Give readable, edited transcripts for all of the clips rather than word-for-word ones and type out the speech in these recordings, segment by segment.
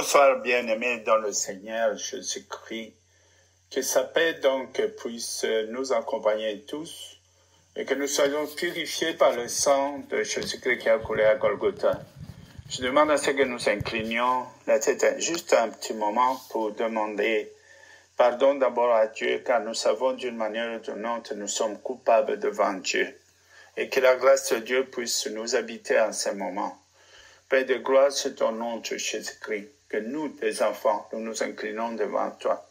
Bonsoir, bien-aimés dans le Seigneur Jésus-Christ. Que sa paix donc puisse nous accompagner tous et que nous soyons purifiés par le sang de Jésus-Christ qui a coulé à Golgotha. Je demande à ce que nous inclinions la tête juste un petit moment pour demander pardon d'abord à Dieu, car nous savons d'une manière ou d'une autre nous sommes coupables devant Dieu. Et que la grâce de Dieu puisse nous habiter en ce moment. Père de gloire, c'est ton nom de Jésus-Christ, que nous, tes enfants, nous nous inclinons devant toi.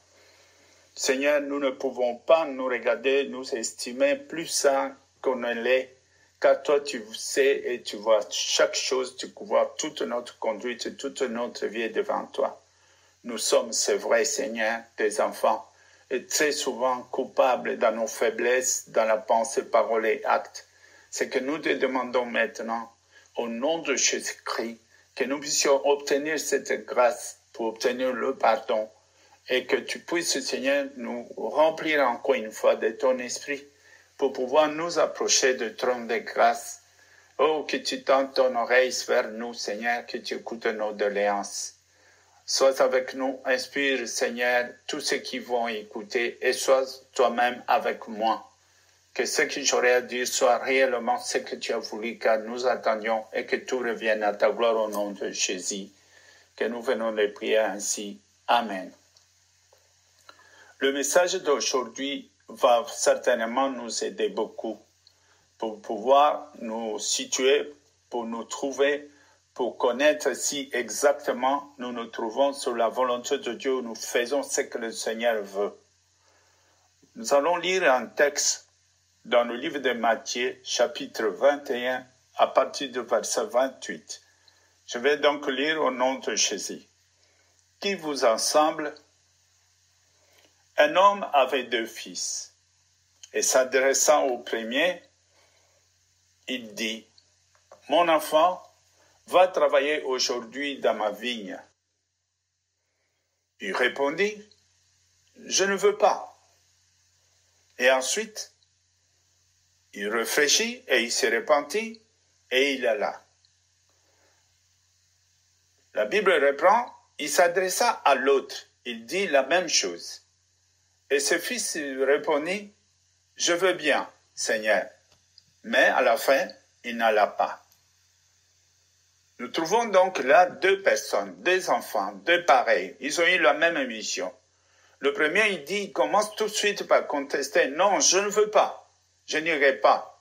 Seigneur, nous ne pouvons pas nous regarder, nous estimer plus saints qu'on ne l'est, car toi tu sais et tu vois chaque chose, tu vois toute notre conduite, toute notre vie est devant toi. Nous sommes, c'est vrai, Seigneur, tes enfants, et très souvent coupables dans nos faiblesses, dans la pensée, parole et acte. C'est que nous te demandons maintenant, au nom de Jésus-Christ, que nous puissions obtenir cette grâce pour obtenir le pardon et que tu puisses, Seigneur, nous remplir encore une fois de ton esprit pour pouvoir nous approcher du trône de grâce. Oh, que tu tends ton oreille vers nous, Seigneur, que tu écoutes nos doléances. Sois avec nous, inspire, Seigneur, tous ceux qui vont écouter et sois toi-même avec moi. Que ce que j'aurai à dire soit réellement ce que tu as voulu, car nous attendions et que tout revienne à ta gloire au nom de Jésus. Que nous venons de prier ainsi. Amen. Le message d'aujourd'hui va certainement nous aider beaucoup pour pouvoir nous situer, pour nous trouver, pour connaître si exactement nous nous trouvons sur la volonté de Dieu où nous faisons ce que le Seigneur veut. Nous allons lire un texte dans le livre de Matthieu, chapitre 21, à partir du verset 28. Je vais donc lire au nom de Jésus. Qui vous en semble? Un homme avait 2 fils, et s'adressant au premier, il dit, « Mon enfant, va travailler aujourd'hui dans ma vigne. » Il répondit, « Je ne veux pas. » Et ensuite, il réfléchit et il se repentit et il alla. La Bible reprend, il s'adressa à l'autre, il dit la même chose. Et ce fils répondit, « Je veux bien, Seigneur. » Mais à la fin, il n'alla pas. Nous trouvons donc là 2 personnes, 2 enfants, 2 pareils. Ils ont eu la même mission. Le premier, il commence tout de suite par contester, « Non, je ne veux pas. Je n'irai pas. »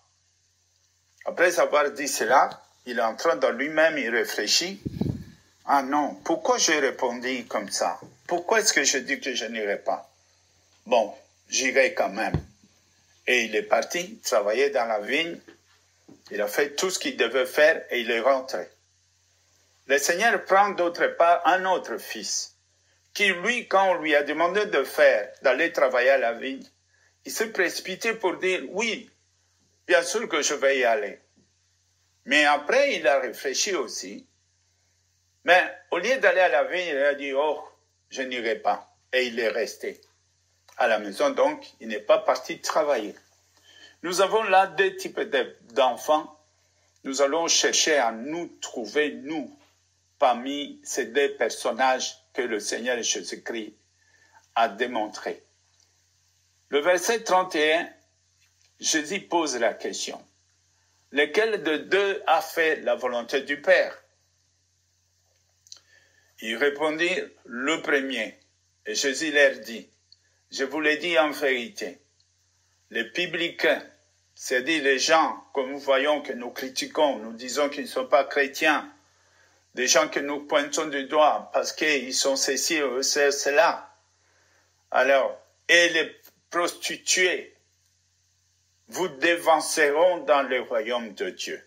Après avoir dit cela, il est en train de lui-même, il réfléchit. « Ah non, pourquoi j'ai répondu comme ça? Pourquoi est-ce que je dis que je n'irai pas? Bon, j'irai quand même. » Et il est parti travailler dans la vigne. Il a fait tout ce qu'il devait faire et il est rentré. Le Seigneur prend d'autre part un autre fils, qui lui, quand on lui a demandé d'aller travailler à la vigne, il s'est précipité pour dire, oui, bien sûr que je vais y aller. Mais après, il a réfléchi aussi. Mais au lieu d'aller à la vigne, il a dit, oh, je n'irai pas. Et il est resté à la maison, donc il n'est pas parti travailler. Nous avons là 2 types d'enfants. Nous allons chercher à nous trouver, nous, parmi ces 2 personnages que le Seigneur Jésus-Christ a démontrés. Le verset 31, Jésus pose la question. Lequel de 2 a fait la volonté du Père? Ils répondirent, le premier. Et Jésus leur dit, je vous l'ai dit en vérité, les publicains, c'est-à-dire les gens que nous voyons, que nous critiquons, nous disons qu'ils ne sont pas chrétiens, des gens que nous pointons du doigt parce qu'ils sont ceci ou cela. Alors, et les prostituées vous dévanceront dans le royaume de Dieu.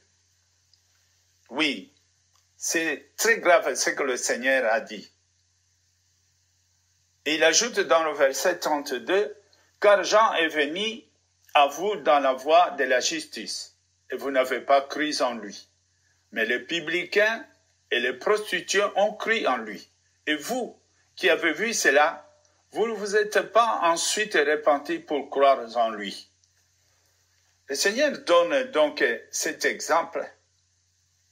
Oui, c'est très grave ce que le Seigneur a dit. Et il ajoute dans le verset 32, « Car Jean est venu à vous dans la voie de la justice, et vous n'avez pas cru en lui. Mais les publicains et les prostituées ont cru en lui. Et vous, qui avez vu cela, vous ne vous êtes pas ensuite repentis pour croire en lui. » Le Seigneur donne donc cet exemple,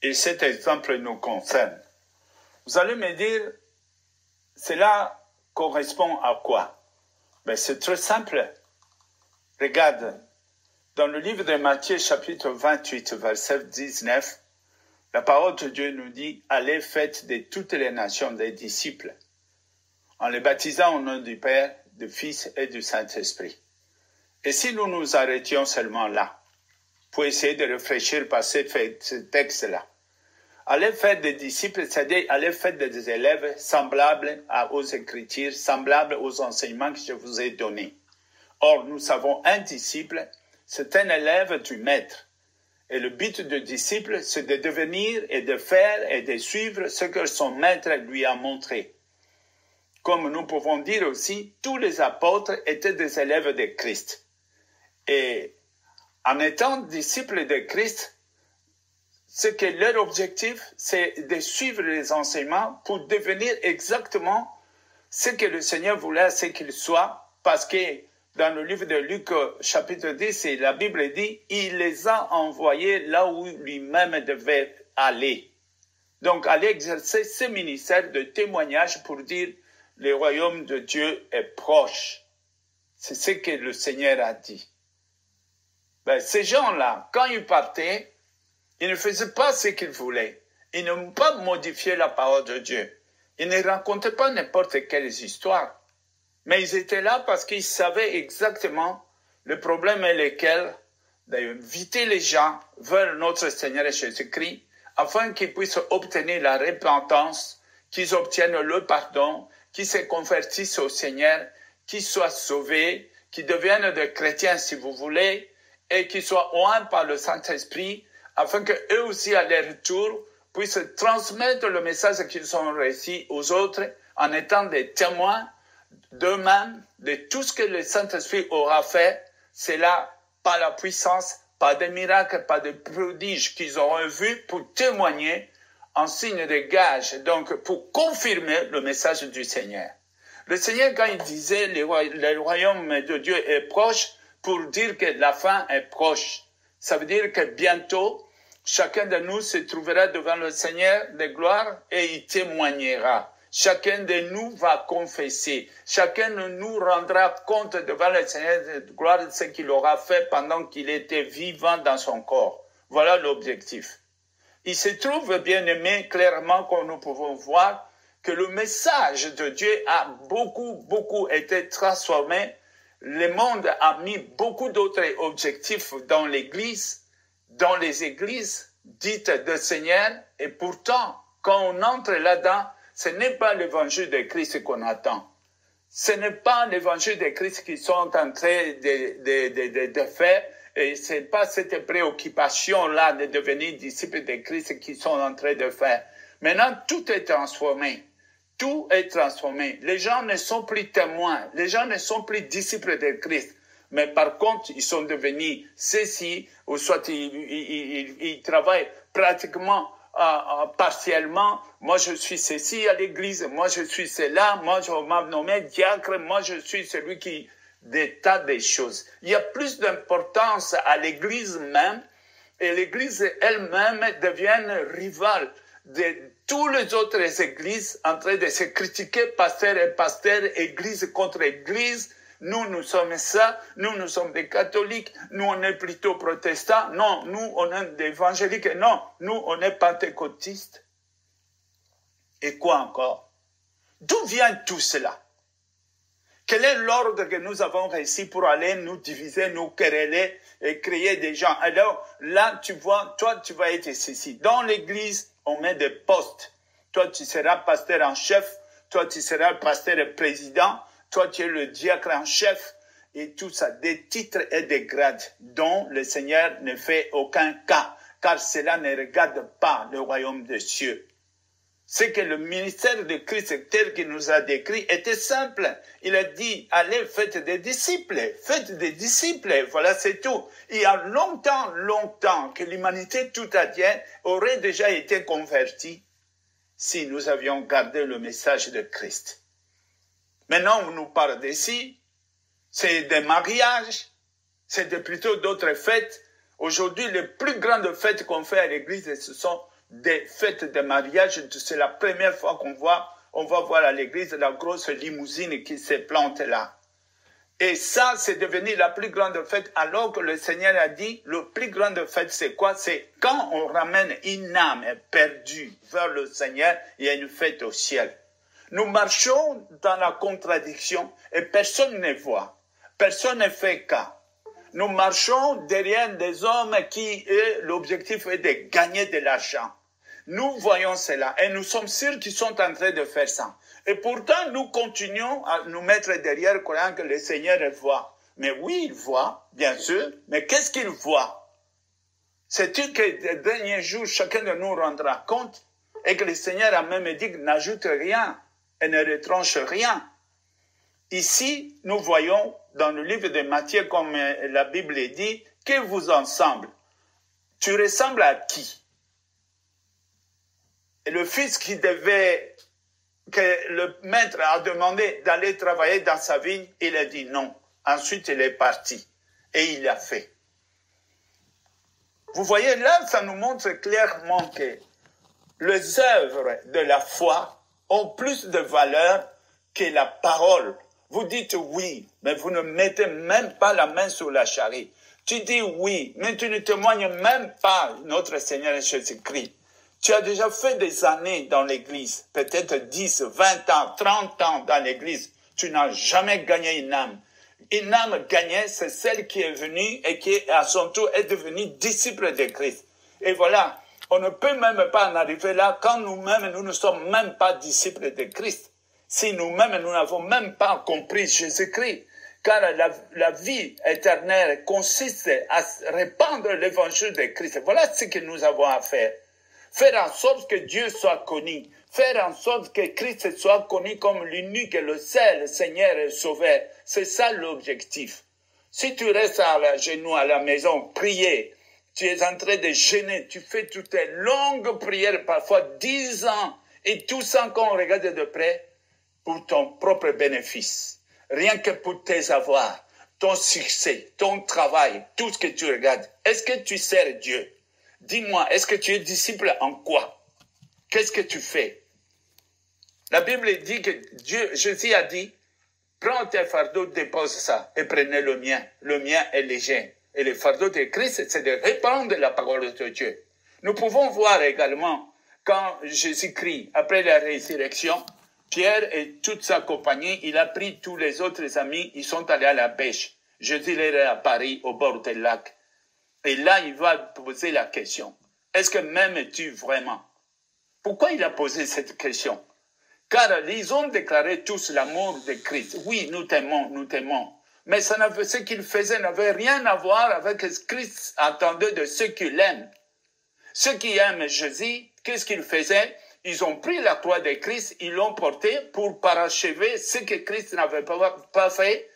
et cet exemple nous concerne. Vous allez me dire, cela correspond à quoi? Ben, c'est très simple. Regarde, dans le livre de Matthieu, chapitre 28, verset 19, la parole de Dieu nous dit « Allez, faites de toutes les nations des disciples, en les baptisant au nom du Père, du Fils et du Saint-Esprit. » Et si nous nous arrêtions seulement là, pour essayer de réfléchir par ce texte-là, allez faire des disciples, c'est-à-dire allez faire des élèves semblables aux Écritures, semblables aux enseignements que je vous ai donnés. Or, nous savons un disciple, c'est un élève du Maître. Et le but du disciple, c'est de devenir et de faire et de suivre ce que son Maître lui a montré. Comme nous pouvons dire aussi, tous les apôtres étaient des élèves de Christ. Et en étant disciples de Christ, ce que leur objectif, c'est de suivre les enseignements pour devenir exactement ce que le Seigneur voulait qu'il soit, parce que dans le livre de Luc, chapitre 10, la Bible dit, il les a envoyés là où lui-même devait aller. Donc, aller exercer ce ministère de témoignage pour dire, le royaume de Dieu est proche. C'est ce que le Seigneur a dit. Ben, ces gens-là, quand ils partaient, ils ne faisaient pas ce qu'ils voulaient. Ils n'ont pas modifié la parole de Dieu. Ils ne racontaient pas n'importe quelle histoire. Mais ils étaient là parce qu'ils savaient exactement le problème est lequel d'inviter les gens vers notre Seigneur Jésus-Christ afin qu'ils puissent obtenir la repentance, qu'ils obtiennent le pardon, qu'ils se convertissent au Seigneur, qu'ils soient sauvés, qu'ils deviennent des chrétiens si vous voulez, et qu'ils soient oints par le Saint-Esprit afin qu'eux aussi à leur tour puissent transmettre le message qu'ils ont reçu aux autres en étant des témoins d'eux-mêmes, de tout ce que le Saint-Esprit aura fait, c'est là, par la puissance, par des miracles, par des prodiges qu'ils auront vus pour témoigner en signe de gage, donc pour confirmer le message du Seigneur. Le Seigneur, quand il disait le royaume de Dieu est proche, pour dire que la fin est proche, ça veut dire que bientôt, chacun de nous se trouvera devant le Seigneur de gloire et il témoignera. Chacun de nous va confesser. Chacun de nous rendra compte devant le Seigneur de gloire de ce qu'il aura fait pendant qu'il était vivant dans son corps. Voilà l'objectif. Il se trouve, bien aimé, clairement, comme nous pouvons voir, que le message de Dieu a beaucoup été transformé. Le monde a mis beaucoup d'autres objectifs dans l'Église, dans les églises dites de Seigneur, et pourtant, quand on entre là-dedans, ce n'est pas l'évangile de Christ qu'on attend. Ce n'est pas l'évangile de Christ qu'ils sont en train de faire, et ce n'est pas cette préoccupation-là de devenir disciples de Christ qu'ils sont en train de faire. Maintenant, tout est transformé. Tout est transformé. Les gens ne sont plus témoins. Les gens ne sont plus disciples de Christ. Mais par contre, ils sont devenus ceci, ou soit ils travaillent pratiquement partiellement. Moi, je suis ceci à l'église. Moi, je suis cela. Moi, je m'a nommé diacre. Moi, je suis celui qui... Des tas de choses. Il y a plus d'importance à l'église même, et l'église elle-même devient rivale de toutes les autres églises en train de se critiquer, pasteur et pasteur, église contre église. Nous sommes ça, nous sommes des catholiques, nous on est plutôt protestants, non, nous on est des évangéliques, non, nous on est pentecôtistes. Et quoi encore? D'où vient tout cela? Quel est l'ordre que nous avons réussi pour aller nous diviser, nous quereller et créer des gens? Alors là, tu vois, toi tu vas être ceci. Dans l'église, on met des postes. Toi tu seras pasteur en chef, toi tu seras pasteur président, toi tu es le diacre en chef, et tout ça, des titres et des grades dont le Seigneur ne fait aucun cas, car cela ne regarde pas le royaume des cieux. C'est que le ministère de Christ tel qu'il nous a décrit était simple. Il a dit, allez, faites des disciples, voilà c'est tout. Il y a longtemps que l'humanité tout entière aurait déjà été convertie si nous avions gardé le message de Christ. Maintenant, on nous parle d'ici, c'est des mariages, c'est plutôt d'autres fêtes. Aujourd'hui, les plus grandes fêtes qu'on fait à l'église, ce sont des fêtes de mariage. C'est la première fois qu'on voit on va voir à l'église la grosse limousine qui se plante là. Et ça, c'est devenu la plus grande fête, alors que le Seigneur a dit, la plus grande fête, c'est quoi? C'est quand on ramène une âme perdue vers le Seigneur, il y a une fête au ciel. Nous marchons dans la contradiction et personne ne voit. Personne ne fait cas. Nous marchons derrière des hommes qui, l'objectif est de gagner de l'argent. Nous voyons cela et nous sommes sûrs qu'ils sont en train de faire ça. Et pourtant, nous continuons à nous mettre derrière, croyant que le Seigneur voit. Mais oui, il voit, bien sûr, mais qu'est-ce qu'il voit? C'est-il que les derniers jours, chacun de nous rendra compte et que le Seigneur a même dit n'ajoute rien et ne retranche rien. Ici, nous voyons dans le livre de Matthieu, comme la Bible dit, que vous ensemble. Tu ressembles à qui? Et le fils qui devait, que le maître a demandé d'aller travailler dans sa vigne, il a dit non. Ensuite, il est parti. Et il l'a fait. Vous voyez, là, ça nous montre clairement que les œuvres de la foi ont plus de valeur que la parole. Vous dites oui, mais vous ne mettez même pas la main sur la charrue. Tu dis oui, mais tu ne témoignes même pas notre Seigneur Jésus-Christ. Tu as déjà fait des années dans l'église, peut-être 10, 20 ans, 30 ans dans l'église. Tu n'as jamais gagné une âme. Une âme gagnée, c'est celle qui est venue et qui, à son tour, est devenue disciple de Christ. Et voilà, on ne peut même pas en arriver là quand nous-mêmes, nous ne sommes même pas disciples de Christ. Si nous-mêmes, nous n'avons même pas compris Jésus-Christ. Car la vie éternelle consiste à répandre l'évangile de Christ. Voilà ce que nous avons à faire. Faire en sorte que Dieu soit connu. Faire en sorte que Christ soit connu comme l'unique et le seul Seigneur et Sauveur. C'est ça l'objectif. Si tu restes à genoux à la maison, prier, tu es en train de gêner, tu fais toutes tes longues prières, parfois 10 ans, et tout ça qu'on regarde de près, pour ton propre bénéfice. Rien que pour tes avoirs, ton succès, ton travail, tout ce que tu regardes. Est-ce que tu sers Dieu? Dis-moi, est-ce que tu es disciple en quoi? Qu'est-ce que tu fais? La Bible dit que Jésus a dit, prends tes fardeaux, dépose ça et prenez le mien. Le mien est léger. Et le fardeau de Christ, c'est de répandre la parole de Dieu. Nous pouvons voir également, quand Jésus-Christ, après la résurrection, Pierre et toute sa compagnie, il a pris tous les autres amis, ils sont allés à la pêche. Jésus leur est apparu au bord du lac. Et là, il va poser la question. Est-ce que m'aimes-tu vraiment? Pourquoi il a posé cette question? Car ils ont déclaré tous l'amour de Christ. Oui, nous t'aimons, nous t'aimons. Mais ce qu'il faisait n'avait rien à voir avec ce que Christ attendait de ceux qui l'aiment. Ceux qui aiment Jésus, qu'est-ce qu'ils faisaient? Ils ont pris la croix de Christ, ils l'ont portée pour parachever ce que Christ n'avait pas fait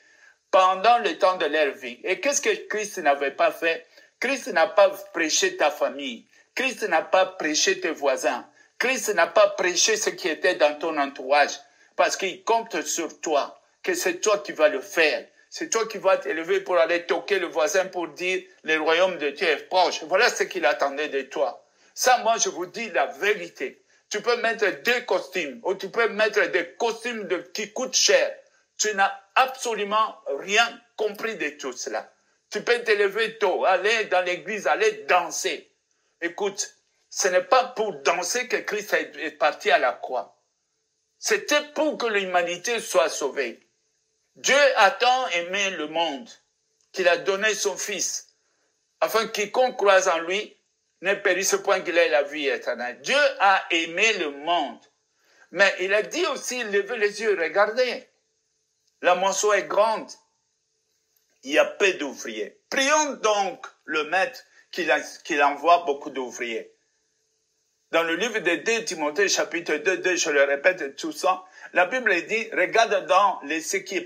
pendant le temps de leur vie. Et qu'est-ce que Christ n'avait pas fait? Christ n'a pas prêché ta famille. Christ n'a pas prêché tes voisins. Christ n'a pas prêché ce qui était dans ton entourage. Parce qu'il compte sur toi, que c'est toi qui vas le faire. C'est toi qui vas t'élever pour aller toquer le voisin pour dire le royaume de Dieu est proche. Voilà ce qu'il attendait de toi. Ça, moi, je vous dis la vérité. Tu peux mettre 2 costumes ou tu peux mettre des costumes qui coûtent cher. Tu n'as absolument rien compris de tout cela. Tu peux te lever tôt, aller dans l'église, aller danser. Écoute, ce n'est pas pour danser que Christ est parti à la croix. C'était pour que l'humanité soit sauvée. Dieu a tant aimé le monde qu'il a donné son Fils, afin que quiconque croise en lui ne périsse point qu'il ait la vie éternelle. Dieu a aimé le monde. Mais il a dit aussi, levez les yeux, regardez. La moisson est grande. Il y a peu d'ouvriers. Prions donc le maître qu'il envoie beaucoup d'ouvriers. Dans le livre de 2 Timothée, chapitre 2, je le répète tout ça, la Bible dit, regarde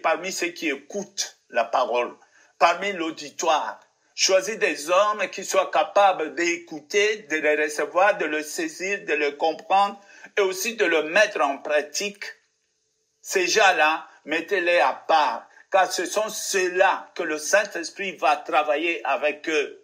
parmi ceux qui écoutent la parole, parmi l'auditoire. Choisis des hommes qui soient capables d'écouter, de le recevoir, de le saisir, de le comprendre et aussi de le mettre en pratique. Ces gens-là, mettez-les à part, car ce sont ceux-là que le Saint-Esprit va travailler avec eux.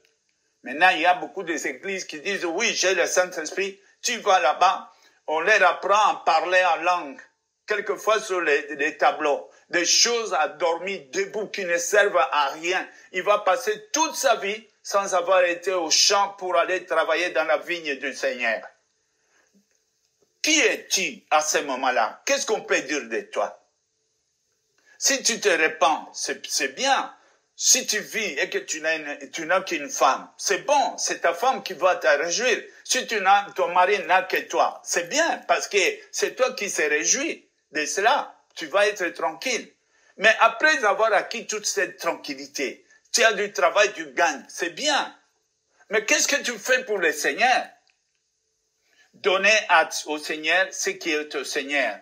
Maintenant, il y a beaucoup d'églises qui disent, oui, j'ai le Saint-Esprit, tu vas là-bas, on leur apprend à parler en langue. quelquefois sur les tableaux, des choses à dormir debout qui ne servent à rien. Il va passer toute sa vie sans avoir été au champ pour aller travailler dans la vigne du Seigneur. Qui es-tu à ce moment-là? Qu'est-ce qu'on peut dire de toi? Si tu te répands, c'est bien. Si tu vis et que tu n'as qu'une femme, c'est bon, c'est ta femme qui va te réjouir. Si ton mari n'a que toi, c'est bien, parce que c'est toi qui se réjouis de cela. Tu vas être tranquille. Mais après avoir acquis toute cette tranquillité, tu as du travail, tu gagnes, c'est bien. Mais qu'est-ce que tu fais pour le Seigneur? Donner au Seigneur ce qui est au Seigneur.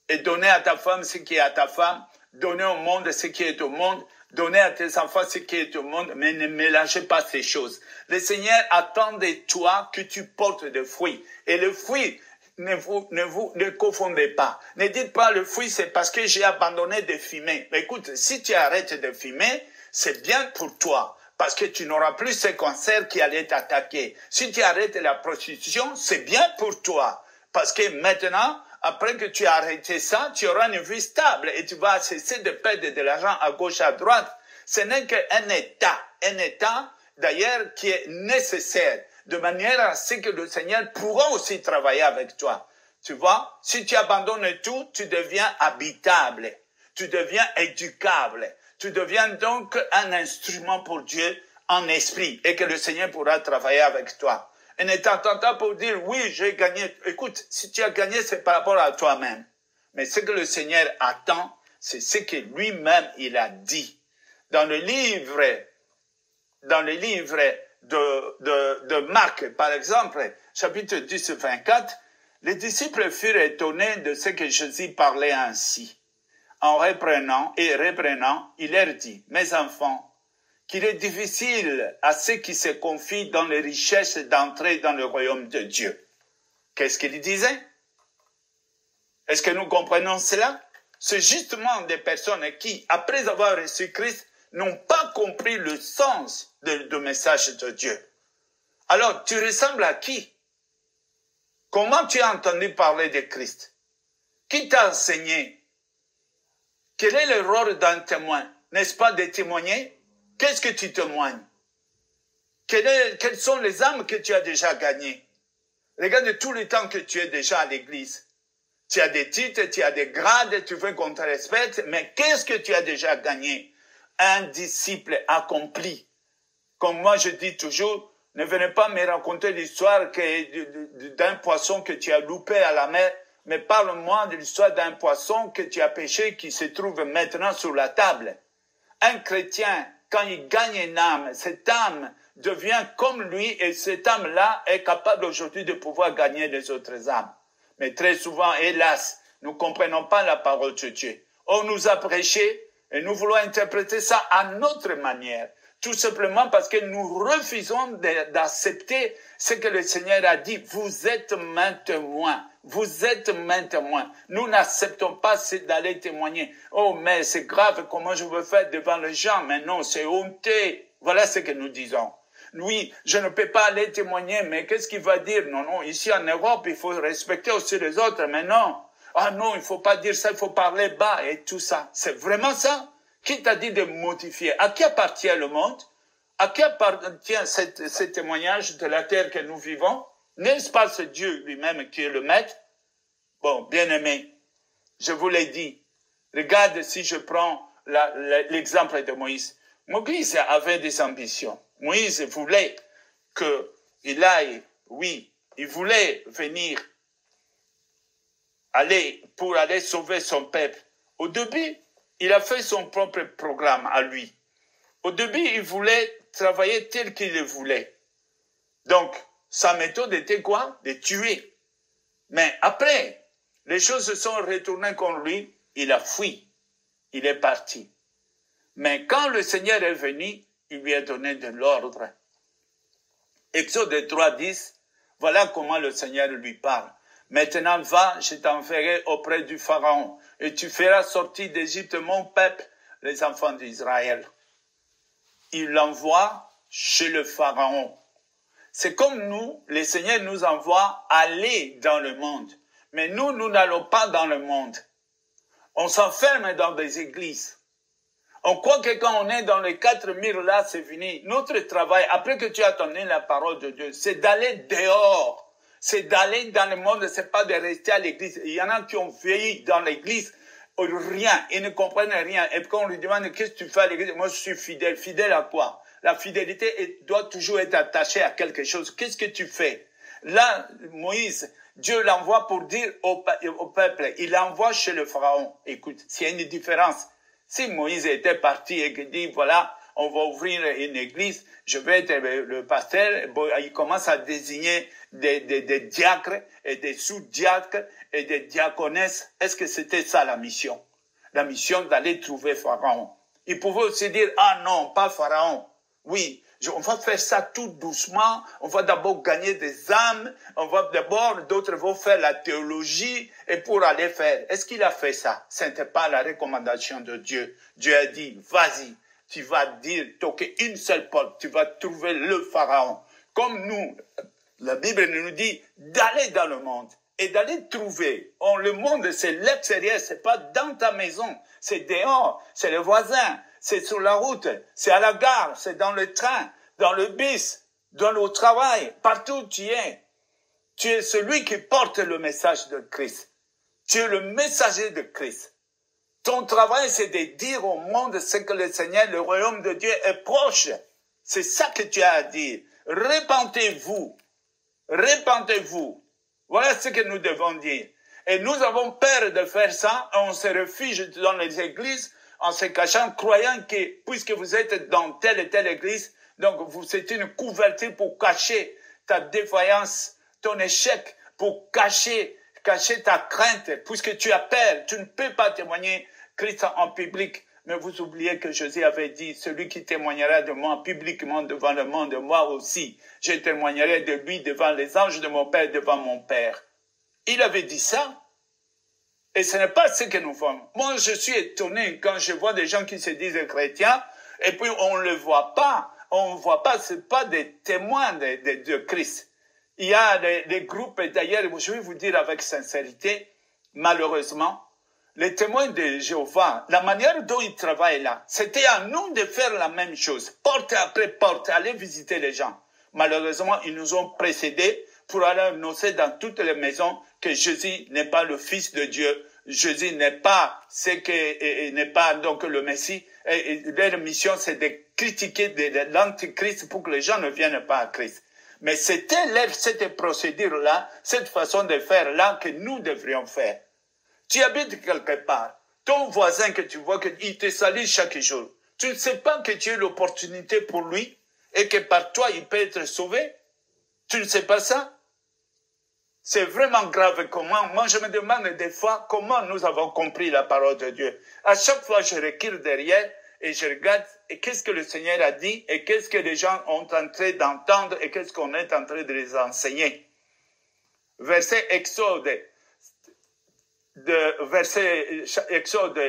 Et donner à ta femme ce qui est à ta femme. Donner au monde ce qui est au monde. Donner à tes enfants ce qui est au monde, mais ne mélangez pas ces choses. Le Seigneur attend de toi que tu portes des fruits. Et le fruit, ne confondez pas. Ne dites pas le fruit, c'est parce que j'ai abandonné de fumer. Mais écoute, si tu arrêtes de fumer, c'est bien pour toi. Parce que tu n'auras plus ce cancer qui allait t'attaquer. Si tu arrêtes la prostitution, c'est bien pour toi. Parce que maintenant, après que tu as arrêté ça, tu auras une vie stable et tu vas cesser de perdre de l'argent à gauche, à droite. Ce n'est qu'un état d'ailleurs qui est nécessaire, de manière à ce que le Seigneur pourra aussi travailler avec toi. Tu vois, si tu abandonnes tout, tu deviens habitable, tu deviens éducable, tu deviens donc un instrument pour Dieu en esprit et que le Seigneur pourra travailler avec toi. Et ne t'attends pas pour dire, oui, j'ai gagné. Écoute, si tu as gagné, c'est par rapport à toi-même. Mais ce que le Seigneur attend, c'est ce que lui-même, il a dit. Dans le livre de Marc, par exemple, chapitre 10, 24, les disciples furent étonnés de ce que Jésus parlait ainsi. En reprenant, il leur dit, mes enfants, qu'il est difficile à ceux qui se confient dans les richesses d'entrer dans le royaume de Dieu. Qu'est-ce qu'il disait? Est-ce que nous comprenons cela? C'est justement des personnes qui, après avoir reçu Christ, n'ont pas compris le sens du message de Dieu. Alors, tu ressembles à qui? Comment tu as entendu parler de Christ? Qui t'a enseigné? Quel est le rôle d'un témoin? N'est-ce pas de témoigner? Qu'est-ce que tu témoignes? Quelles sont les âmes que tu as déjà gagnées? Regarde tout le temps que tu es déjà à l'église. Tu as des titres, tu as des grades, tu veux qu'on te respecte, mais qu'est-ce que tu as déjà gagné? Un disciple accompli. Comme moi je dis toujours, ne venez pas me raconter l'histoire d'un poisson que tu as loupé à la mer, mais parle-moi de l'histoire d'un poisson que tu as pêché qui se trouve maintenant sur la table. Un chrétien, quand il gagne une âme, cette âme devient comme lui et cette âme-là est capable aujourd'hui de pouvoir gagner les autres âmes. Mais très souvent, hélas, nous ne comprenons pas la parole de Dieu. On nous a prêché et nous voulons interpréter ça à notre manière. Tout simplement parce que nous refusons d'accepter ce que le Seigneur a dit. Vous êtes mes témoins. Vous êtes mes témoins. Nous n'acceptons pas d'aller témoigner. Oh, mais c'est grave, comment je veux faire devant les gens? Mais non, c'est honteux. Voilà ce que nous disons. Oui, je ne peux pas aller témoigner, mais qu'est-ce qu'il va dire? Non, non, ici en Europe, il faut respecter aussi les autres, mais non. Ah non, il faut pas dire ça, il faut parler bas et tout ça. C'est vraiment ça? Qui t'a dit de modifier? À qui appartient le monde? À qui appartient ce témoignage de la terre que nous vivons? N'est-ce pas ce Dieu lui-même qui est le maître? Bon, bien-aimé, je vous l'ai dit. Regarde si je prends l'exemple de Moïse. Moïse avait des ambitions. Moïse voulait qu'il aille, oui, il voulait venir pour aller sauver son peuple. Au début, il a fait son propre programme à lui. Au début, il voulait travailler tel qu'il le voulait. Donc, sa méthode était quoi? De tuer. Mais après, les choses se sont retournées contre lui. Il a fui. Il est parti. Mais quand le Seigneur est venu, il lui a donné de l'ordre. Exode 3:10, voilà comment le Seigneur lui parle. Maintenant, va, je t'enverrai auprès du Pharaon, et tu feras sortir d'Égypte mon peuple, les enfants d'Israël. Il l'envoie chez le Pharaon. C'est comme nous, le Seigneur nous envoie aller dans le monde. Mais nous n'allons pas dans le monde. On s'enferme dans des églises. On croit que quand on est dans les 4 murs là, c'est fini. Notre travail, après que tu as donné la parole de Dieu, c'est d'aller dehors. C'est d'aller dans le monde, c'est pas de rester à l'église. Il y en a qui ont vieilli dans l'église, rien, ils ne comprennent rien. Et quand on lui demande qu'est-ce que tu fais à l'église, moi je suis fidèle. Fidèle à quoi? La fidélité doit toujours être attachée à quelque chose. Qu'est-ce que tu fais? Là, Moïse, Dieu l'envoie pour dire au peuple, il l'envoie chez le pharaon. Écoute, s'il y a une différence. Si Moïse était parti et qu'il dit, voilà, on va ouvrir une église, je vais être le pasteur, bon, il commence à désigner des diacres et des sous-diacres et des diaconesses. Est-ce que c'était ça la mission? La mission d'aller trouver Pharaon. Il pouvait aussi dire, ah non, pas Pharaon. Oui, on va faire ça tout doucement, on va d'abord gagner des âmes, on va d'abord, d'autres vont faire la théologie et pour aller faire. Est-ce qu'il a fait ça? Ce n'était pas la recommandation de Dieu. Dieu a dit, vas-y, tu vas dire, toquer une seule porte, tu vas trouver le Pharaon. Comme nous, la Bible nous dit d'aller dans le monde et d'aller trouver. Le monde, c'est l'extérieur, c'est pas dans ta maison, c'est dehors, c'est le voisin. C'est sur la route, c'est à la gare, c'est dans le train, dans le bus, dans le travail, partout où tu es. Tu es celui qui porte le message de Christ. Tu es le messager de Christ. Ton travail, c'est de dire au monde ce que le Seigneur, le royaume de Dieu est proche. C'est ça que tu as à dire. Répentez-vous. Répentez-vous. Voilà ce que nous devons dire. Et nous avons peur de faire ça. On se refuge dans les églises en se cachant, croyant que puisque vous êtes dans telle et telle église, donc c'est une couverture pour cacher ta défaillance, ton échec, pour cacher ta crainte, puisque tu as peur, tu ne peux pas témoigner Christ en public. Mais vous oubliez que Jésus avait dit, celui qui témoignera de moi publiquement devant le monde, moi aussi, je témoignerai de lui devant les anges de mon Père, devant mon Père. Il avait dit ça. Et ce n'est pas ce que nous faisons. Moi, je suis étonné quand je vois des gens qui se disent chrétiens, et puis on ne le voit pas. On ne voit pas, c'est pas des témoins de Christ. Il y a des groupes, et d'ailleurs, je vais vous dire avec sincérité, malheureusement, les témoins de Jéhovah, la manière dont ils travaillent là, c'était à nous de faire la même chose. Porte après porte, aller visiter les gens. Malheureusement, ils nous ont précédés pour aller annoncer dans toutes les maisons que Jésus n'est pas le Fils de Dieu, Jésus n'est pas n'est pas donc le Messie. Et leur mission, c'est de critiquer l'antichrist pour que les gens ne viennent pas à Christ. Mais c'était cette procédure-là, cette façon de faire-là que nous devrions faire. Tu habites quelque part, ton voisin que tu vois qu'il te salue chaque jour, tu ne sais pas que tu as l'opportunité pour lui et que par toi il peut être sauvé? Tu ne sais pas ça? C'est vraiment grave comment, moi je me demande des fois comment nous avons compris la parole de Dieu. À chaque fois je recule derrière et je regarde et qu'est-ce que le Seigneur a dit et qu'est-ce que les gens ont en train d'entendre et qu'est-ce qu'on est en train de les enseigner. Verset Exode,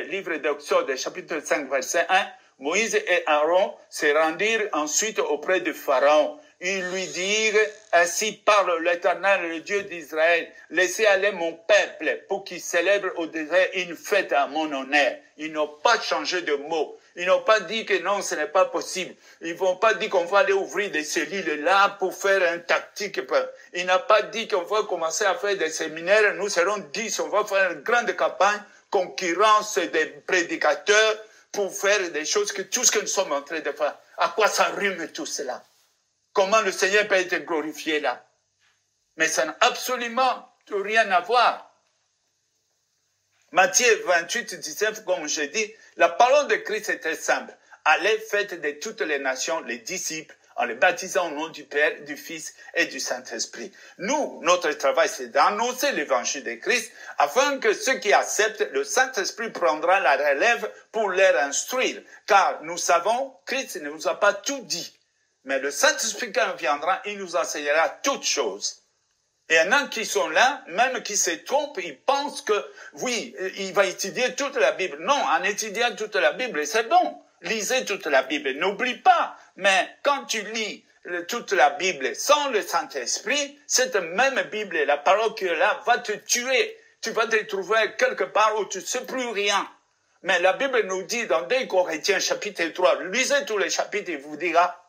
livre d'Exode, chapitre 5, verset 1, Moïse et Aaron se rendirent ensuite auprès de Pharaon. Ils lui dirent, ainsi parle l'Éternel, le Dieu d'Israël, laissez aller mon peuple pour qu'il célèbre au désert une fête à mon honneur. Ils n'ont pas changé de mot. Ils n'ont pas dit que non, ce n'est pas possible. Ils n'ont pas dit qu'on va aller ouvrir des cellules là pour faire un tactique. Ils n'ont pas dit qu'on va commencer à faire des séminaires. Nous serons 10, on va faire une grande campagne, concurrence des prédicateurs pour faire des choses que tout ce que nous sommes en train de faire. À quoi ça rime tout cela? Comment le Seigneur peut être glorifié là? Mais ça n'a absolument rien à voir. Matthieu 28, 19, comme je dis, la parole de Christ était simple. Allez, faites de toutes les nations les disciples en les baptisant au nom du Père, du Fils et du Saint-Esprit. Nous, notre travail, c'est d'annoncer l'évangile de Christ afin que ceux qui acceptent, le Saint-Esprit prendra la relève pour les instruire. Car nous savons, Christ ne nous a pas tout dit. Mais le Saint-Esprit, quand il viendra, il nous enseignera toutes choses. Et il y en a qui sont là, même qui se trompent, ils pensent que, oui, il va étudier toute la Bible. Non, en étudiant toute la Bible, c'est bon. Lisez toute la Bible. N'oublie pas. Mais quand tu lis toute la Bible. Sans le Saint-Esprit, cette même Bible, la parole qui est là, va te tuer. Tu vas te trouver quelque part où tu ne sais plus rien. Mais la Bible nous dit dans 2 Corinthiens chapitre 3, lisez tous les chapitres, il vous dira,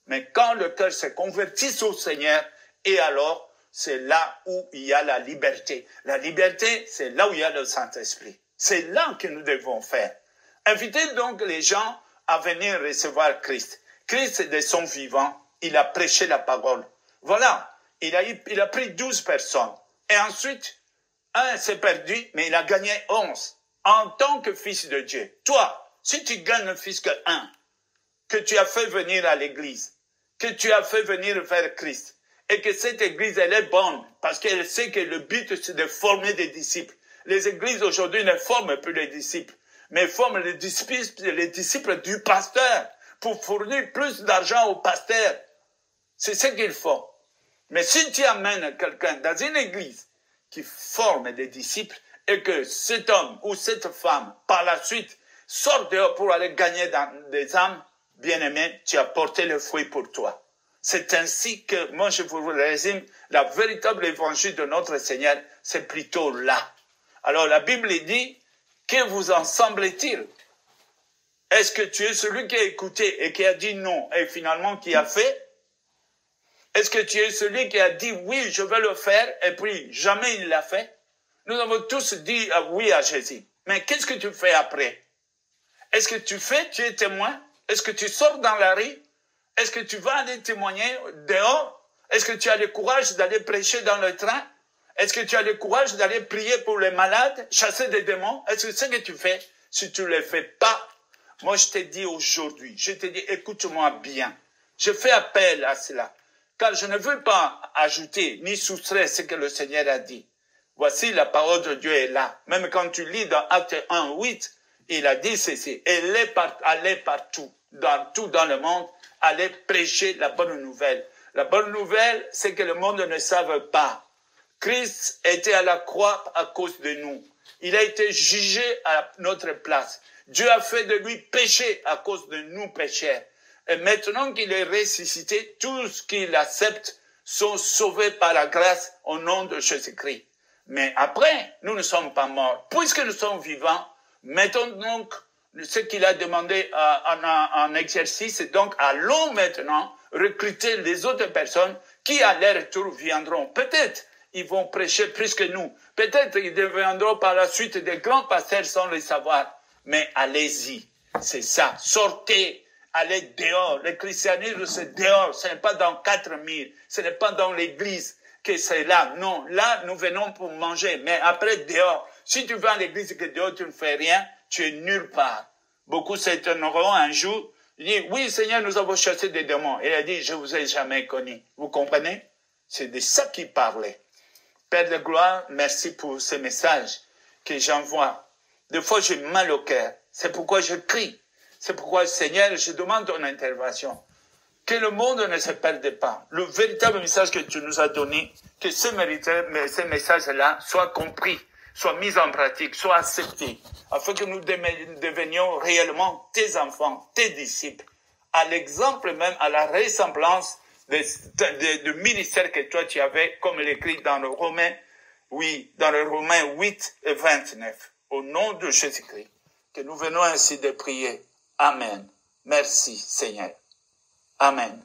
mais quand le cœur se convertit au Seigneur, et alors, c'est là où il y a la liberté. La liberté, c'est là où il y a le Saint-Esprit. C'est là que nous devons faire. Invitez donc les gens à venir recevoir Christ. Christ, de son vivant, il a prêché la parole. Voilà, il a pris 12 personnes. Et ensuite, un s'est perdu, mais il a gagné 11. En tant que fils de Dieu. Toi, si tu gagnes le fils que un, que tu as fait venir à l'église, que tu as fait venir vers Christ, et que cette église, elle est bonne, parce qu'elle sait que le but, c'est de former des disciples. Les églises aujourd'hui ne forment plus les disciples, mais forment les disciples du pasteur, pour fournir plus d'argent au pasteur. C'est ce qu'il faut. Mais si tu amènes quelqu'un dans une église qui forme des disciples, et que cet homme ou cette femme, par la suite, sort dehors pour aller gagner dans des âmes, bien-aimé, tu as porté le fruit pour toi. C'est ainsi que, moi je vous résume, la véritable évangile de notre Seigneur, c'est plutôt là. Alors la Bible dit, que vous en semble-t-il? Est-ce que tu es celui qui a écouté et qui a dit non, et finalement qui a fait? Est-ce que tu es celui qui a dit oui, je vais le faire, et puis jamais il l'a fait? Nous avons tous dit oui à Jésus. Mais qu'est-ce que tu fais après? Est-ce que tu es témoin? Est-ce que tu sors dans la rue? Est-ce que tu vas aller témoigner dehors? Est-ce que tu as le courage d'aller prêcher dans le train? Est-ce que tu as le courage d'aller prier pour les malades, chasser des démons? Est-ce que c'est ce que tu fais? Si tu ne le fais pas, moi je te dis aujourd'hui, je te dis écoute-moi bien. Je fais appel à cela. Car je ne veux pas ajouter ni soustraire ce que le Seigneur a dit. Voici la parole de Dieu est là. Même quand tu lis dans Acte 1, 8, il a dit ceci. Allez partout, dans le monde, allez prêcher la bonne nouvelle. La bonne nouvelle, c'est que le monde ne savent pas. Christ était à la croix à cause de nous. Il a été jugé à notre place. Dieu a fait de lui péché à cause de nous pécheurs. Et maintenant qu'il est ressuscité, tous qui l'acceptent sont sauvés par la grâce au nom de Jésus-Christ. Mais après, nous ne sommes pas morts. Puisque nous sommes vivants, mettons donc ce qu'il a demandé en exercice. Donc, allons maintenant recruter les autres personnes qui, à leur retour, viendront. Peut-être ils vont prêcher plus que nous. Peut-être ils deviendront par la suite des grands pasteurs sans le savoir. Mais allez-y. C'est ça. Sortez. Allez dehors. Le christianisme, c'est dehors. Ce n'est pas dans 4000. Ce n'est pas dans l'église que c'est là. Non, là, nous venons pour manger. Mais après, dehors. Si tu vas à l'église et que dehors, tu ne fais rien, tu es nulle part. Beaucoup s'étonneront un jour. Ils disent, oui, Seigneur, nous avons chassé des démons. Et il a dit, je vous ai jamais connu. Vous comprenez? C'est de ça qu'il parlait. Père de gloire, merci pour ce message que j'envoie. Des fois, j'ai mal au cœur. C'est pourquoi je crie. C'est pourquoi, Seigneur, je demande ton intervention. Que le monde ne se perde pas. Le véritable message que tu nous as donné, que ce message-là soit compris, soit mis en pratique, soit accepté, afin que nous devenions réellement tes enfants, tes disciples, à l'exemple même, à la ressemblance du ministère que toi tu avais, comme l'écrit dans le Romain, dans le Romain 8 et 29. Au nom de Jésus-Christ, que nous venons ainsi de prier. Amen. Merci, Seigneur. Amen.